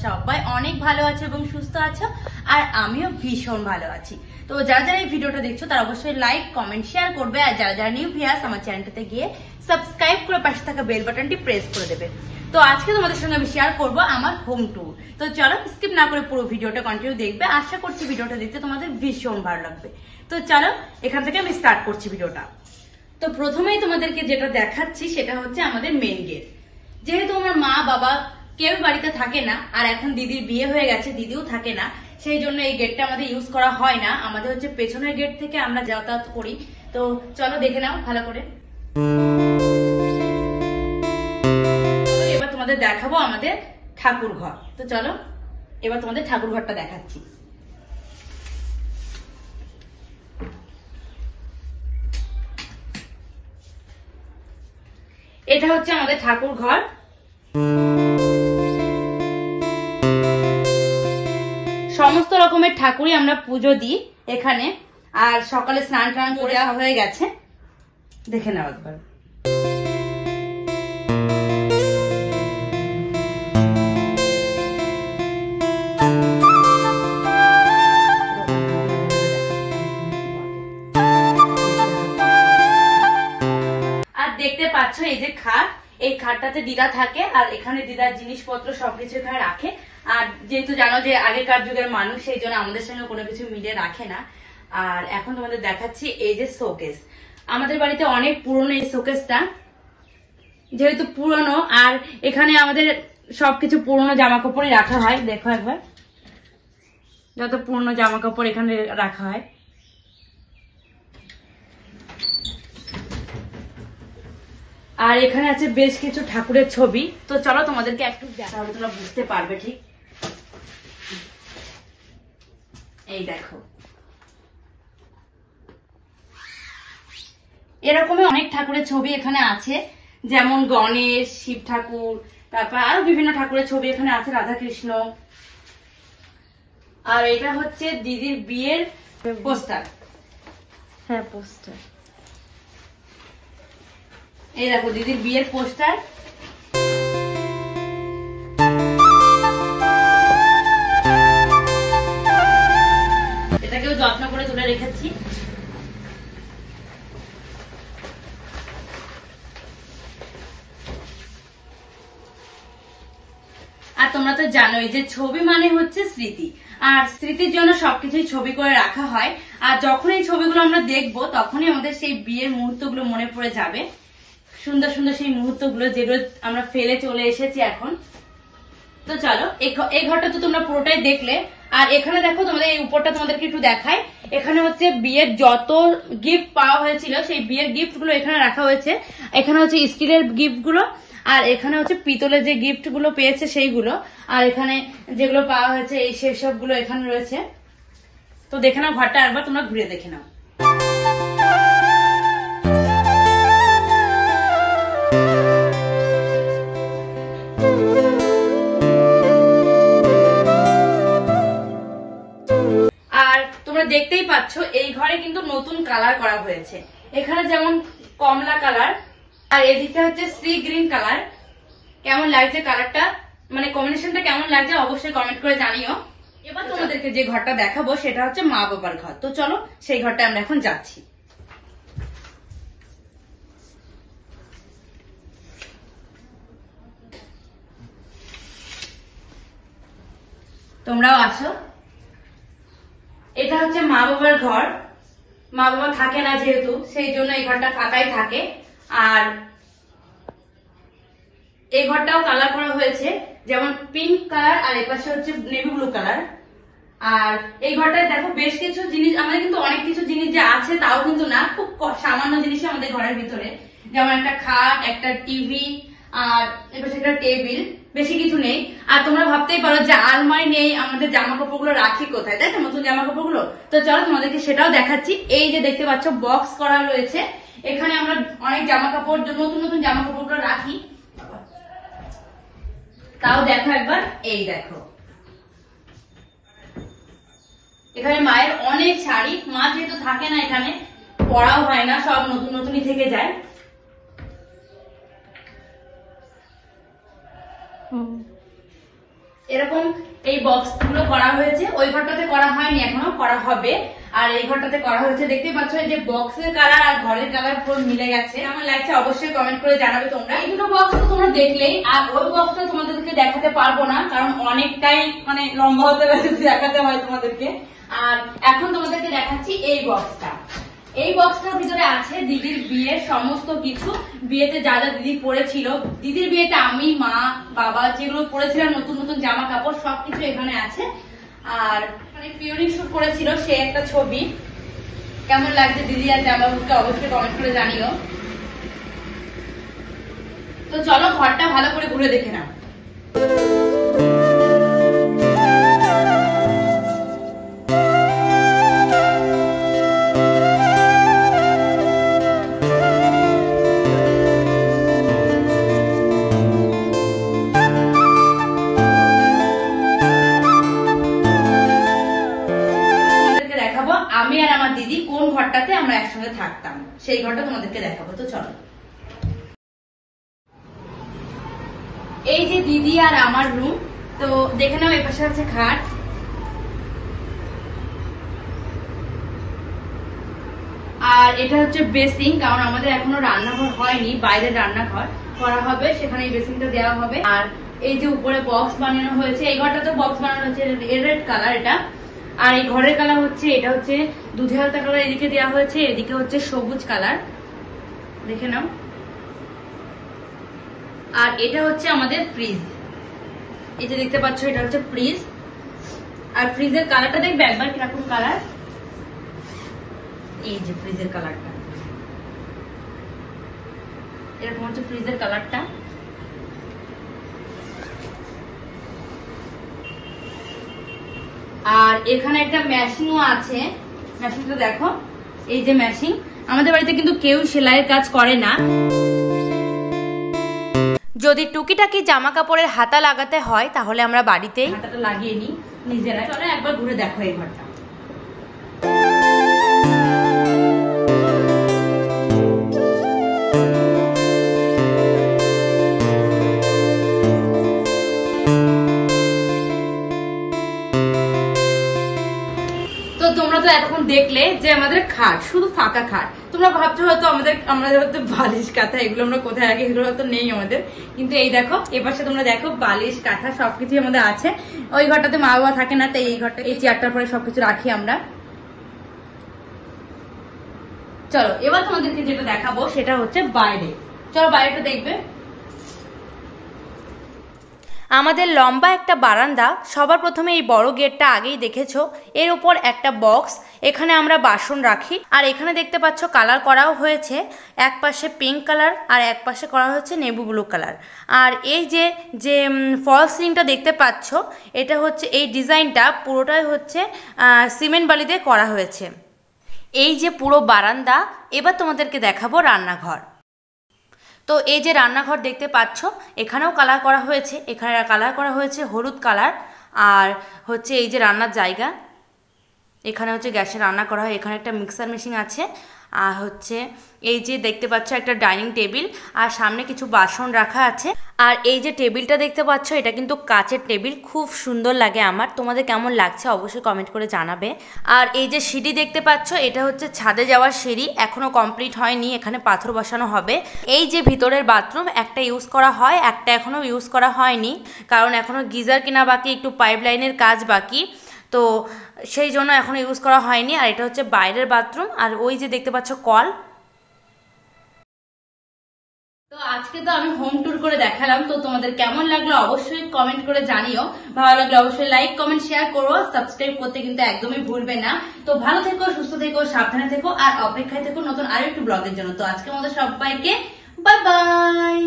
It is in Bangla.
সবাই অনেক ভালো আছো এবং সুস্থ আছো, আর আমিও ভীষণ ভালো আছি। তো যারা যারা এই ভিডিওটা দেখছো তারা অবশ্যই লাইক, কমেন্ট, শেয়ার করবে, আর যারা যারা নিউ ভিউয়ার্স আমার চ্যানেলটাতে গিয়ে সাবস্ক্রাইব করে পাশে থাকা বেল বাটনটি প্রেস করে দেবে। তো আজকে তোমাদের সঙ্গে আমি শেয়ার করব আমার হোম ট্যুর। তো চলো স্কিপ না করে পুরো ভিডিওটা কন্টিনিউ দেখবে, আশা করছি ভিডিওটা দেখতে তোমাদের ভীষণ ভালো লাগবে। তো চলো এখান থেকে আমি স্টার্ট করছি ভিডিওটা। তো প্রথমেই তোমাদেরকে যেটা দেখাচ্ছি সেটা হচ্ছে আমাদের মেন গেট। যেহেতু আমার মা বাবা কেউ বাড়িতে থাকে না, আর এখন দিদির বিয়ে হয়ে গেছে, দিদিও থাকে না, সেই জন্য এই গেটটা আমাদের ইউজ করা হয় না। আমাদের হচ্ছে পেছনের গেট থেকে আমরা যাতায়াত করি। তো চলো দেখে নাও ভালো করে। এবার তোমাদের দেখাবো আমাদের ঠাকুর ঘর। তো চলো এবার তোমাদের ঠাকুর ঘরটা দেখাচ্ছি। এটা হচ্ছে আমাদের ঠাকুর ঘর। সমস্ত রকমের ঠাকুরই আমরা পুজো দিই এখানে, আর সকালে স্নান টান করে হয়ে গেছে, দেখে নাও একবার। আর দেখতে পাচ্ছ এই যে খাট, এই খাটটাতে দিদা থাকে, আর এখানে দিদার জিনিসপত্র সবকিছু এখানে রাখে। আর যেহেতু জানো যে আগেকার যুগের মানুষ, সেই জন্য আমাদের সঙ্গে কোনো কিছু মিলিয়ে রাখে না। আর এখন তোমাদের দেখাচ্ছি এই যে শোকেস। আমাদের বাড়িতে অনেক পুরনো এই শোকেসটা, যেহেতু পুরনো, আর এখানে আমাদের সবকিছু পুরনো জামা কাপড়ই রাখা হয়। দেখো একবার, যত পুরনো জামা কাপড় এখানে রাখা হয়। আর এখানে আছে বেশ কিছু ঠাকুরের ছবি। তো চলো তোমাদেরকে একটু দেখাবো, তোমরা বুঝতে পারবে ঠিক। এই দেখো, এরকমই অনেক ঠাকুরের ছবি এখানে আছে, যেমন গণেশ, শিব ঠাকুর, তারপর আরো বিভিন্ন ঠাকুরের ছবি এখানে আছে, রাধা কৃষ্ণ। আর এটা হচ্ছে দিদির বিয়ের পোস্টার। হ্যাঁ, পোস্টার। এই দেখো দিদির বিয়ের পোস্টার। এটাকেও যত্ন করে তুলে রেখেছি। আর তোমরা তো জানোই যে ছবি মানে হচ্ছে স্মৃতি, আর স্মৃতির জন্য সবকিছুই ছবি করে রাখা হয়। আর যখন এই ছবিগুলো আমরা দেখবো তখনই আমাদের সেই বিয়ের মুহূর্তগুলো মনে পড়ে যাবে, সুন্দর সুন্দর সেই মুহূর্তগুলো যেগুলো আমরা ফেলে চলে এসেছি এখন। তো চলো এই ঘরটা তো তোমরা পুরোটাই দেখলে। আর এখানে দেখো, তোমাদের এই উপরটা তোমাদেরকে একটু দেখাই। এখানে হচ্ছে বিয়ের যত গিফট পাওয়া হয়েছিল সেই বিয়ের গিফট গুলো এখানে রাখা হয়েছে। এখানে হচ্ছে স্টিলের গিফট গুলো, আর এখানে হচ্ছে পিতলের যে গিফট গুলো পেয়েছে সেইগুলো, আর এখানে যেগুলো পাওয়া হয়েছে এই সেসব গুলো এখানে রয়েছে। তো দেখে নাও ঘরটা, একবার তোমরা ঘুরে দেখে নাও। দেখতেই পাচ্ছ এই ঘরে কিন্তু নতুন কালার করা হয়েছে। এখানে যেমন কমলা কালার, আর এদিকে হচ্ছে সি গ্রিন কালার। কেমন লাগছে কালারটা, মানে কম্বিনেশনটা কেমন লাগছে অবশ্যই কমেন্ট করে জানিও। এবার তোমাদেরকে যে ঘরটা দেখাবো সেটা হচ্ছে মা বাবার ঘর। তো চলো সেই ঘরটা আমরা এখন যাচ্ছি। তোমরাও আসো। এটা হচ্ছে মা বাবার ঘর। মা বাবা থাকে না যেহেতু, সেই জন্য এই ঘরটা ফাঁকাই থাকে। আর এই ঘরটাও কালার করা হয়েছে, যেমন পিঙ্ক কালার, আর এপাশে হচ্ছে নেভি ব্লু কালার। আর এই ঘরটায় দেখো বেশ কিছু জিনিস, আমাদের কিন্তু অনেক কিছু জিনিস যে আছে তাও কিন্তু না, খুব সামান্য জিনিস আমাদের ঘরের ভিতরে, যেমন একটা খাট, একটা টিভি, আর এপাশে একটা টেবিল, বেশি কিছু নেই। আর তোমরা ভাবতেই পারো যে আলমারি নেই, আমাদের জামা কাপড় গুলো রাখি কোথায়, তাই তো, নতুন জামা কাপড় গুলো। তো চলো তোমাদেরকে সেটাও দেখাচ্ছি। এই যে দেখতে পাচ্ছ বক্স করা রয়েছে, এখানে আমরা অনেক জামা কাপড়, নতুন নতুন জামা কাপড় গুলো রাখি। তাও দেখো একবার, এই দেখো এখানে মায়ের অনেক শাড়ি। মা যেহেতু থাকে না এখানে, পড়াও হয় না, সব নতুন নতুনই থেকে যায়। এরকম এরকম এই বক্স গুলো করা হয়েছে, ওই ঘরটাতে করা হয়নি, এখনো করা হবে। আর এই ঘরটাতে করা হয়েছে, দেখতেই পাচ্ছ এই যে বক্সের কালার আর ঘরের কালার পুরো মিলে গেছে। আমার লাগছে অবশ্যই কমেন্ট করে জানাবে তোমরা। এই দুটো বক্স তো তোমরা দেখলেই, আর ওই বক্সটা তোমাদেরকে দেখাতে পারবো না, কারণ অনেকটাই মানে লম্বা হতে গেছে, দেখাতে হয় তোমাদেরকে। আর এখন তোমাদেরকে দেখাচ্ছি এই বক্সটা। এই বক্সটার ভিতরে আছে দিদির বিয়ের সমস্ত কিছু, বিয়েতে যা যা দিদি পরেছিল, দিদির বিয়েতে আমি, মা, বাবা যেগুলো পরেছিলাম, নতুন নতুন জামা কাপড় সবকিছু এখানে আছে। আর মানে প্রিওরিং শুট করেছিল সে একটা ছবি। কেমন লাগছে দিদি আর জামাগুলোকে অবশ্যই কমেন্ট করে জানিও। তো চলো ঘরটা ভালো করে ঘুরে দেখে নাও। আমি আর আমার দিদি কোন ঘরটাতে আমরা একসঙ্গে থাকতাম সেই ঘরটা তোমাদেরকে দেখাবো। তো চলো, এই যে দিদি আর আমার রুম, তো দেখে নাও। এই পাশে আছে খাট, আর এটা হচ্ছে বেসিং, কারণ আমাদের এখনো রান্নাঘর হয়নি, বাইরের রান্নাঘর করা হবে, সেখানে এই বেসিংটা দেওয়া হবে। আর এই যে উপরে বক্স বানানো হয়েছে, এই ঘরটাতে বক্স বানানো হয়েছে রেড কালার এটা। আর এই ঘরের কালার হচ্ছে, এটা হচ্ছে দুধে হালতা কালার, এদিকে দেওয়া হয়েছে, এদিকে হচ্ছে সবুজ কালার, দেখে নাও। আর এটা হচ্ছে আমাদের ফ্রিজ, এই যে দেখতে পাচ্ছ এটা হচ্ছে ফ্রিজ। আর ফ্রিজের কালারটা দেখবে একবার কিরকম কালার, এই যে ফ্রিজের কালারটা এরকম হচ্ছে ফ্রিজের কালারটা। আর এখানে একটা মেশিনও আছে, মেশিনটা দেখো, এই যে মেশিন। আমাদের বাড়িতে কিন্তু কেউ সেলাইয়ের কাজ করে না। যদি টুকিটাকি জামা কাপড়ের হাতা লাগাতে হয় তাহলে আমরা বাড়িতেই হাতাটা লাগিয়ে নিই নিজেরা। চলো একবার ঘুরে দেখো এই ঘরটা। তোমরা তো এতক্ষণ দেখলে যে আমাদের খাট, শুধু ফাঁকা খাট। তোমরা ভাবছো হয়তো আমাদের হয়তো বালিশ কাঁথা এগুলো আমরা কোথায় রাখি, এগুলো হয়তো নেই আমাদের। কিন্তু এই দেখো এপাশে তোমরা দেখো বালিশ কাঁথা সবকিছু আমাদের আছে। ওই ঘরটাতে মা বাবা থাকে না, তাই এই ঘরটা, এই চেয়ারটার পরে সবকিছু রাখি আমরা। চলো এবার তোমাদেরকে যেটা দেখাবো সেটা হচ্ছে বাইরে। চলো বাইরেটা দেখবে। আমাদের লম্বা একটা বারান্দা, সবার প্রথমে এই বড় গেটটা আগেই দেখেছো, এর উপর একটা বক্স, এখানে আমরা বাসন রাখি। আর এখানে দেখতে পাচ্ছ কালার করাও হয়েছে, এক পাশে পিঙ্ক কালার আর এক পাশে করা হচ্ছে নেভি ব্লু কালার। আর এই যে যে ফল সিলিংটা দেখতে পাচ্ছ, এটা হচ্ছে এই ডিজাইনটা পুরোটাই হচ্ছে সিমেন্ট বালি দিয়ে করা হয়েছে। এই যে পুরো বারান্দা। এবার তোমাদেরকে দেখাবো রান্নাঘর। তো এই যে রান্নাঘর দেখতে পাচ্ছ, এখানেও কালার করা হয়েছে, এখানে কালার করা হয়েছে হলুদ কালার। আর হচ্ছে এই যে রান্নার জায়গা, এখানে হচ্ছে গ্যাসে রান্না করা হয়, এখানে একটা মিক্সার মেশিন আছে। আর হচ্ছে এই যে দেখতে পাচ্ছ একটা ডাইনিং টেবিল, আর সামনে কিছু বাসন রাখা আছে। আর এই যে টেবিলটা দেখতে পাচ্ছ, এটা কিন্তু কাচের টেবিল, খুব সুন্দর লাগে আমার। তোমাদের কেমন লাগছে অবশ্যই কমেন্ট করে জানাবে। আর এই যে সিঁড়ি দেখতে পাচ্ছ, এটা হচ্ছে ছাদে যাওয়ার সিঁড়ি, এখনো কমপ্লিট হয়নি, এখানে পাথর বসানো হবে। এই যে ভিতরের বাথরুম, একটা ইউজ করা হয়, একটা এখনো ইউজ করা হয়নি, কারণ এখনো গিজার কেনা বাকি, একটু পাইপ লাইনের কাজ বাকি, তো সেই জন্য এখনো ইউজ করা হয়নি। আর এটা হচ্ছে বাইরের বাথরুম। আর ওই যে দেখতে পাচ্ছ কল। তো আজকে তো আমি হোম ট্যুর করে দেখালাম, তো তোমাদের কেমন লাগলো অবশ্যই কমেন্ট করে জানিও। ভালো লাগলে অবশ্যই লাইক কমেন্ট শেয়ার করো, সাবস্ক্রাইব করতে কিন্তু একদমই ভুলবে না। তো ভালো থেকো, সুস্থ থেকো, সাবধানে থেকো, আর অপেক্ষায় থেকো নতুন আরেকটু ব্লগের জন্য। তো আজকের মতো সবাইকে বাই বাই।